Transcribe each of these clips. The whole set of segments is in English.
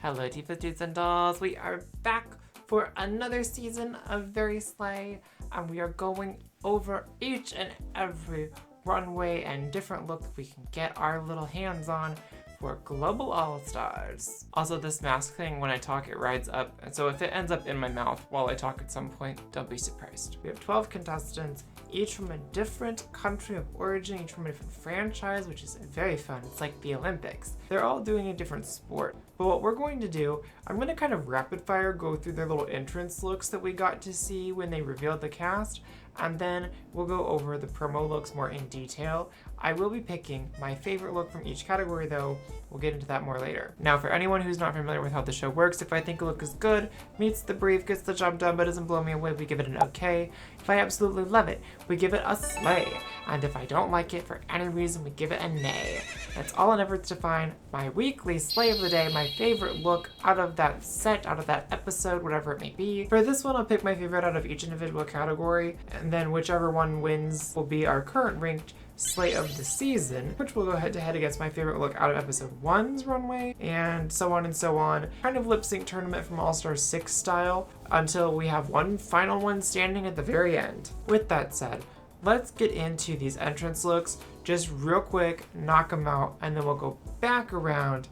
Hello, Tifa's Dudes and Dolls. We are back for another season of Very Sleigh, and we are going over each and every runway and different look we can get our little hands on for Global All-Stars. Also, this mask thing, when I talk, it rides up, and so if it ends up in my mouth while I talk at some point, don't be surprised. We have 12 contestants, each from a different country of origin, each from a different franchise, which is very fun. It's like the Olympics. They're all doing a different sport. But what we're going to do, I'm going to kind of rapid fire go through their little entrance looks that we got to see when they revealed the cast, and then we'll go over the promo looks more in detail. I will be picking my favorite look from each category though. We'll get into that more later. Now, for anyone who's not familiar with how the show works, if I think a look is good, meets the brief, gets the job done, but doesn't blow me away, we give it an okay. If I absolutely love it, we give it a slay. And if I don't like it for any reason, we give it a nay. That's all in efforts to find my weekly slay of the day, my favorite look out of that set, out of that episode, whatever it may be. For this one, I'll pick my favorite out of each individual category, and then whichever one wins will be our current ranked slay of the season, which will go head to head against my favorite look out of episode 1's runway, and so on and so on. Kind of lip sync tournament from All-Star 6 style until we have one final one standing at the very end. With that said, let's get into these entrance looks just real quick, knock them out, and then we'll go back around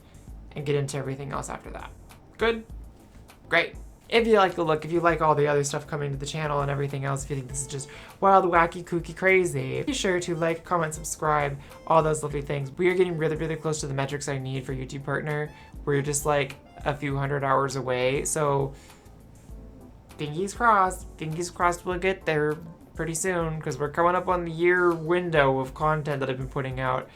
and get into everything else after that. Good? Great. If you like the look, if you like all the other stuff coming to the channel and everything else, if you think this is just wild, wacky, kooky, crazy, be sure to like, comment, subscribe, all those lovely things. We are getting really, really close to the metrics I need for YouTube Partner. We're just like a few hundred hours away, so fingers crossed we'll get there pretty soon, because we're coming up on the year window of content that I've been putting out,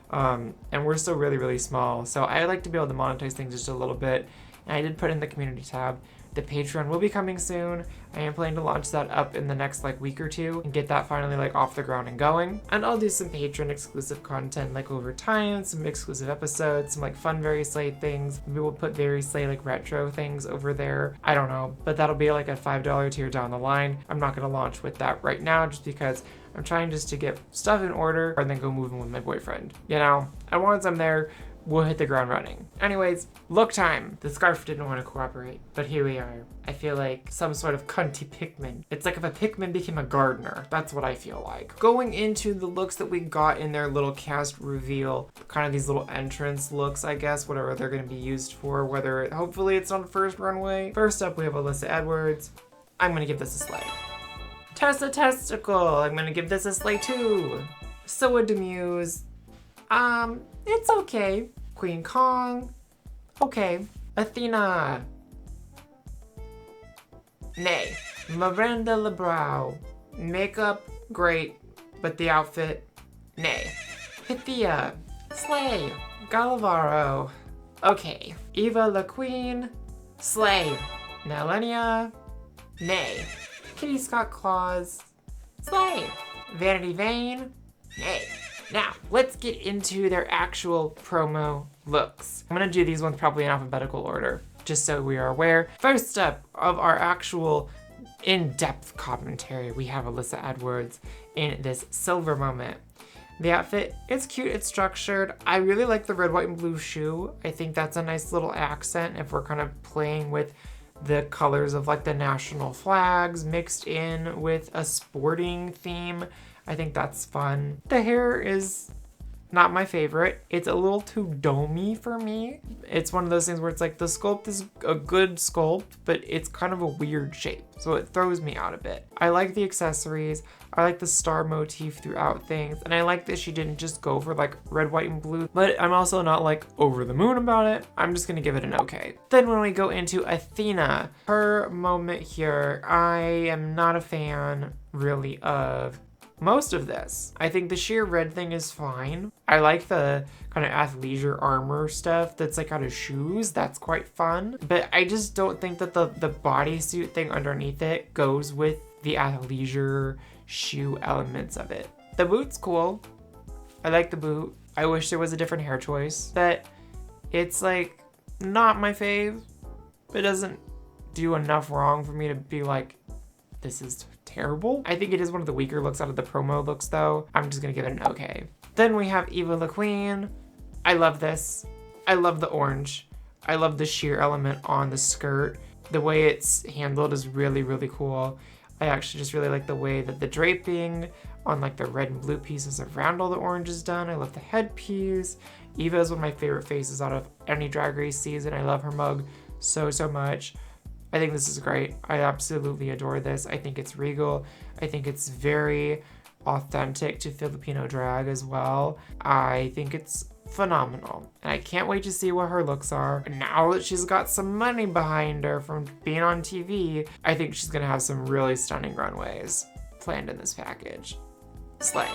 and we're still really, really small. So I like to be able to monetize things just a little bit, and I did put in the community tab. The Patreon will be coming soon. I am planning to launch that up in the next week or two and get that finally off the ground and going. And I'll do some Patreon exclusive content over time, some exclusive episodes, some fun Very Sleigh things. Maybe we'll put Very Sleigh retro things over there. I don't know, but that'll be a $5 tier down the line. I'm not gonna launch with that right now just because I'm trying just to get stuff in order and then go moving with my boyfriend. You know, and once I'm there, we'll hit the ground running. Anyways, look time. The scarf didn't want to cooperate, but here we are. I feel like some sort of cunty Pikmin. It's like if a Pikmin became a gardener. That's what I feel like. Going into the looks that we got in their little cast reveal, kind of these little entrance looks, I guess, whatever they're going to be used for, hopefully it's on the first runway. First up, we have Alyssa Edwards. I'm going to give this a slay. Tesa Testicle. I'm going to give this a slay too. Soa Demuse. It's okay. Queen Kong, okay. Athena, nay. Miranda Lebrow, makeup, great, but the outfit, nay. Paia, slay. Galavar, okay. Eva La Queen, slay. Nelenia, nay. Kitty Scott Claus, slay. Vanity Vein, nay. Now, let's get into their actual promo looks. I'm gonna do these ones probably in alphabetical order, just so we are aware. First up of our actual in-depth commentary, we have Alyssa Edwards in this silver moment. The outfit, it's cute, it's structured. I really like the red, white, and blue shoe. I think that's a nice little accent if we're kind of playing with the colors of the national flags mixed in with a sporting theme. I think that's fun. The hair is not my favorite. It's a little too domey for me. It's one of those things where it's the sculpt is a good sculpt, but it's kind of a weird shape, so it throws me out a bit. I like the accessories. I like the star motif throughout things, and I like that she didn't just go for red, white, and blue, but I'm also not over the moon about it. I'm just gonna give it an okay. Then when we go into Athena, her moment here, I am not a fan really of most of this. I think the sheer red thing is fine. I like the kind of athleisure armor stuff that's out of shoes. That's quite fun. But I just don't think that the bodysuit thing underneath it goes with the athleisure shoe elements of it. The boot's cool. I like the boot. I wish there was a different hair choice. But it's not my fave. It doesn't do enough wrong for me to be this is terrible. I think it is one of the weaker looks out of the promo looks though. I'm just gonna give it an okay. Then we have Eva La Queen. I love this. I love the orange. I love the sheer element on the skirt. The way it's handled is really, really cool. I actually just really like the way that the draping on like the red and blue pieces around all the orange is done. I love the headpiece. Eva is one of my favorite faces out of any Drag Race season. I love her mug so, so much. I think this is great. I absolutely adore this. I think it's regal. I think it's very authentic to Filipino drag as well. I think it's phenomenal. And I can't wait to see what her looks are. Now that she's got some money behind her from being on TV, I think she's gonna have some really stunning runways planned in this package. Sleigh.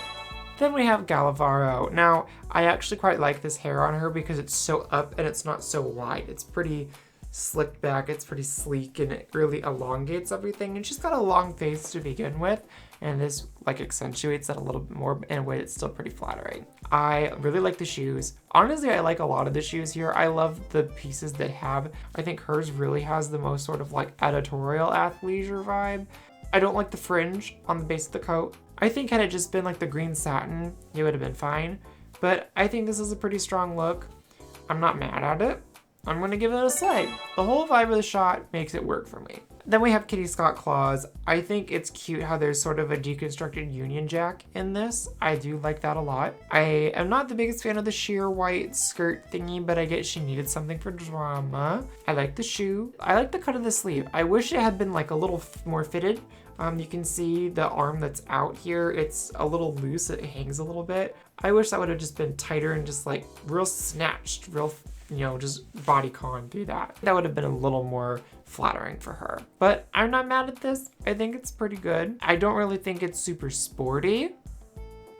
Then we have Galavar. Now, I actually quite like this hair on her because it's so up and it's not so wide. It's pretty slicked back, it's pretty sleek, and it really elongates everything. And she's got a long face to begin with, and this like accentuates that a little bit more in a way that's still pretty flattering. I really like the shoes. Honestly, I like a lot of the shoes here. I love the pieces that have, I think hers really has the most sort of like editorial athleisure vibe. I don't like the fringe on the base of the coat. I think had it just been like the green satin, it would have been fine. But I think this is a pretty strong look. I'm not mad at it. I'm gonna give it a sleigh. The whole vibe of the shot makes it work for me. Then we have Kitty Scott claws. I think it's cute how there's sort of a deconstructed Union Jack in this. I do like that a lot. I am not the biggest fan of the sheer white skirt thingy, but I get she needed something for drama. I like the shoe. I like the cut of the sleeve. I wish it had been like a little more fitted. You can see the arm that's out here. It's a little loose, it hangs a little bit. I wish that would have just been tighter and just like real snatched, real, you know, just bodycon through that. That would have been a little more flattering for her. But I'm not mad at this. I think it's pretty good. I don't really think it's super sporty.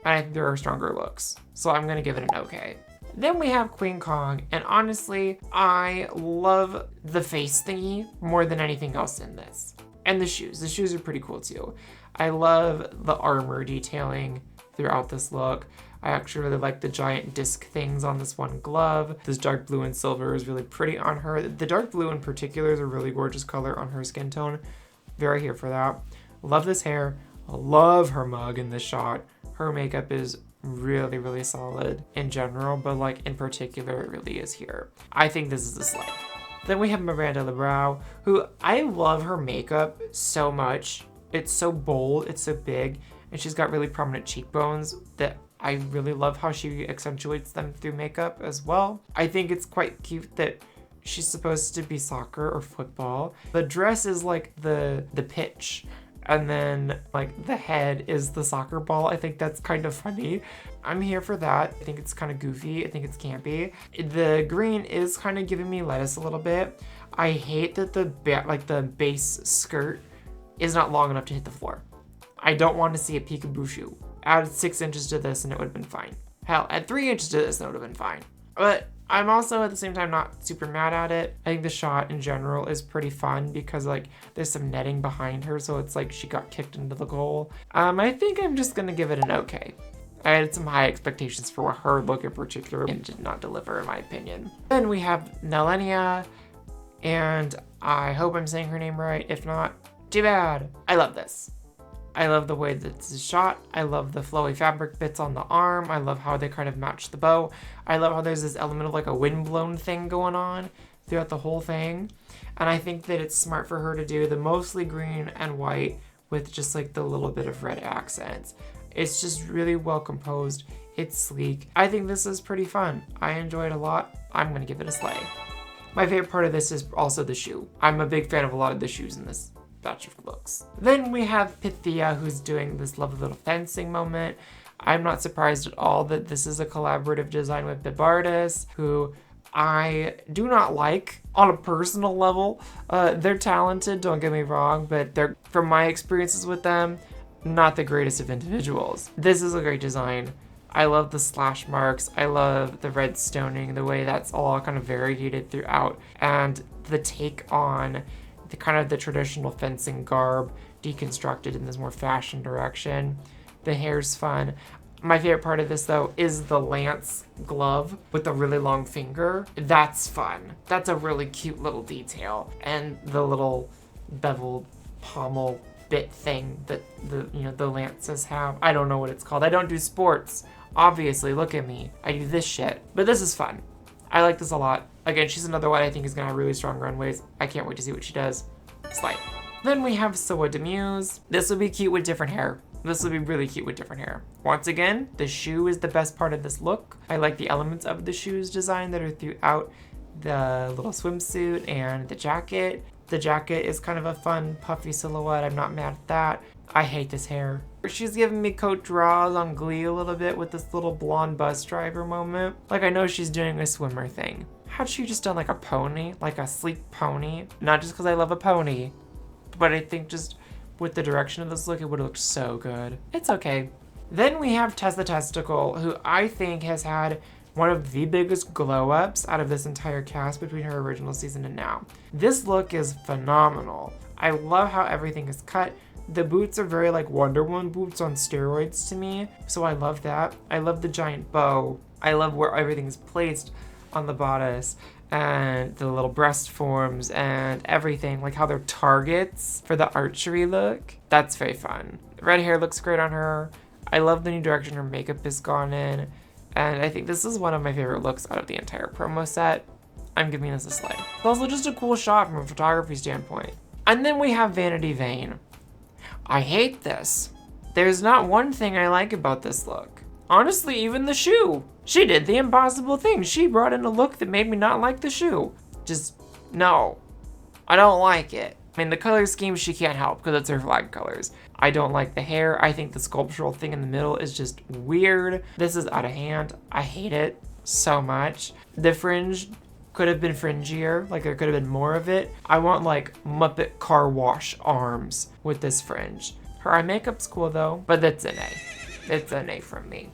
I think there are stronger looks. So I'm gonna give it an okay. Then we have Queen Kong, and honestly, I love the face thingy more than anything else in this. And the shoes. The shoes are pretty cool too. I love the armor detailing throughout this look. I actually really like the giant disc things on this one glove. This dark blue and silver is really pretty on her. The dark blue in particular is a really gorgeous color on her skin tone. Very here for that. Love this hair. I love her mug in this shot. Her makeup is really, really solid in general, but like in particular, it really is here. I think this is a sleigh. Then we have Miranda Lebrow, who I love her makeup so much. It's so bold, it's so big, and she's got really prominent cheekbones that I really love how she accentuates them through makeup as well. I think it's quite cute that she's supposed to be soccer or football. The dress is like the pitch, and then like the head is the soccer ball. I think that's kind of funny. I'm here for that. I think it's kind of goofy. I think it's campy. The green is kind of giving me lettuce a little bit. I hate that the base skirt is not long enough to hit the floor. I don't want to see a peekaboo shoe. Add 6 inches to this and it would have been fine. Hell, add 3 inches to this and it would have been fine. But I'm also at the same time not super mad at it. I think the shot in general is pretty fun because like there's some netting behind her, so it's like she got kicked into the goal. I think I'm just gonna give it an okay. I had some high expectations for her look in particular and did not deliver in my opinion. Then we have Nelenia, and I hope I'm saying her name right. If not, too bad. I love this. I love the way that it's shot. I love the flowy fabric bits on the arm. I love how they kind of match the bow. I love how there's this element of like a windblown thing going on throughout the whole thing. And I think that it's smart for her to do the mostly green and white with just like the little bit of red accents. It's just really well composed. It's sleek. I think this is pretty fun. I enjoy it a lot. I'm gonna give it a sleigh. My favorite part of this is also the shoe. I'm a big fan of a lot of the shoes in this batch of looks. Then we have Paia, who's doing this lovely little fencing moment. I'm not surprised at all that this is a collaborative design with Bibardis, who I do not like on a personal level. They're talented, don't get me wrong, but they're, from my experiences with them, not the greatest of individuals. This is a great design. I love the slash marks. I love the red stoning, the way that's all kind of variegated throughout, and the take on the kind of the traditional fencing garb deconstructed in this more fashion direction. The hair's fun. My favorite part of this though is the lance glove with the really long finger. That's fun. That's a really cute little detail. And the little beveled pommel bit thing that the lances have. I don't know what it's called. I don't do sports. Obviously, look at me. I do this shit. But this is fun. I like this a lot. Again, she's another one I think is gonna have really strong runways. I can't wait to see what she does. Sleigh. Then we have Soa Demuse. This will be cute with different hair. This will be really cute with different hair. Once again, the shoe is the best part of this look. I like the elements of the shoes design that are throughout the little swimsuit and the jacket. The jacket is kind of a fun, puffy silhouette. I'm not mad at that. I hate this hair. She's giving me Cote Draws on Glee a little bit with this little blonde bus driver moment. Like, I know she's doing a swimmer thing. Had she just done like a pony, like a sleek pony? Not just because I love a pony, but I think just with the direction of this look, it would have looked so good. It's okay. Then we have Tesa Testicle, who I think has had one of the biggest glow ups out of this entire cast between her original season and now. This look is phenomenal. I love how everything is cut. The boots are very like Wonder Woman boots on steroids to me, so I love that. I love the giant bow. I love where everything's placed on the bodice and the little breast forms and everything, like how they're targets for the archery look. That's very fun. Red hair looks great on her. I love the new direction her makeup has gone in, and I think this is one of my favorite looks out of the entire promo set. I'm giving this a Sleigh. It's also just a cool shot from a photography standpoint. And then we have Vanity Vein. I hate this. There's not one thing I like about this look. Honestly, even the shoe. She did the impossible thing. She brought in a look that made me not like the shoe. Just, no. I don't like it. I mean, the color scheme she can't help because it's her flag colors. I don't like the hair. I think the sculptural thing in the middle is just weird. This is out of hand. I hate it so much. The fringe could have been fringier. Like, there could have been more of it. I want like Muppet car wash arms with this fringe. Her eye makeup's cool though, but that's an A. It's an A from me.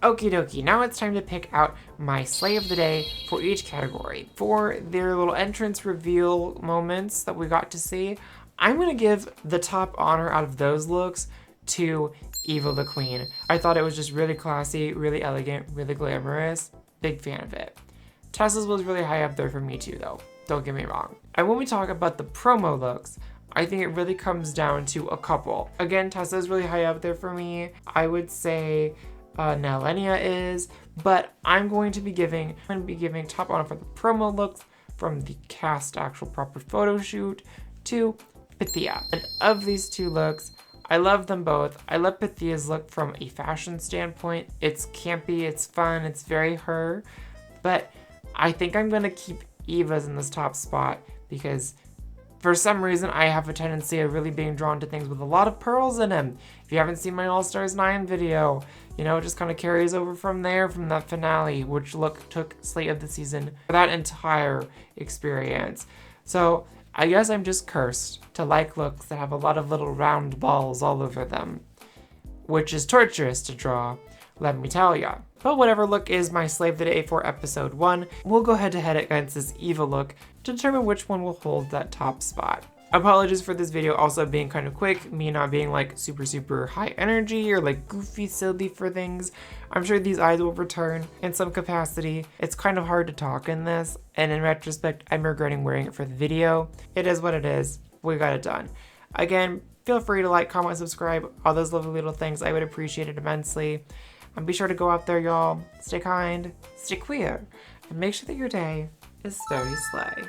Okie dokie, now it's time to pick out my Sleigh of the day for each category. For their little entrance reveal moments that we got to see, I'm gonna give the top honor out of those looks to Eva the Queen. I thought it was just really classy, really elegant, really glamorous. Big fan of it. Tesa's was really high up there for me too though, don't get me wrong. And when we talk about the promo looks, I think it really comes down to a couple. Again, Tessa's really high up there for me. I would say Nalenia is, but I'm going to be giving top honor for the promo looks from the cast actual proper photo shoot to Paia. And of these two looks, I love them both. I love Pathia's look from a fashion standpoint. It's campy, it's fun, it's very her, but I think I'm gonna keep Eva's in this top spot because for some reason, I have a tendency of really being drawn to things with a lot of pearls in them. If you haven't seen my All Stars 9 video, you know, it just kind of carries over from there, from that finale, which took Sleigh of the season for that entire experience. So I guess I'm just cursed to like looks that have a lot of little round balls all over them, which is torturous to draw, let me tell ya. But whatever look is my Sleigh of the day for episode 1, we'll go head to head against this Eva look to determine which one will hold that top spot. Apologies for this video also being kind of quick, me not being like super high energy or like goofy silly for things. I'm sure these eyes will return in some capacity. It's kind of hard to talk in this, and in retrospect, I'm regretting wearing it for the video. It is what it is. We got it done. Again, feel free to like, comment, subscribe, all those lovely little things. I would appreciate it immensely. And be sure to go out there, y'all. Stay kind, stay queer, and make sure that your day is very Sleigh.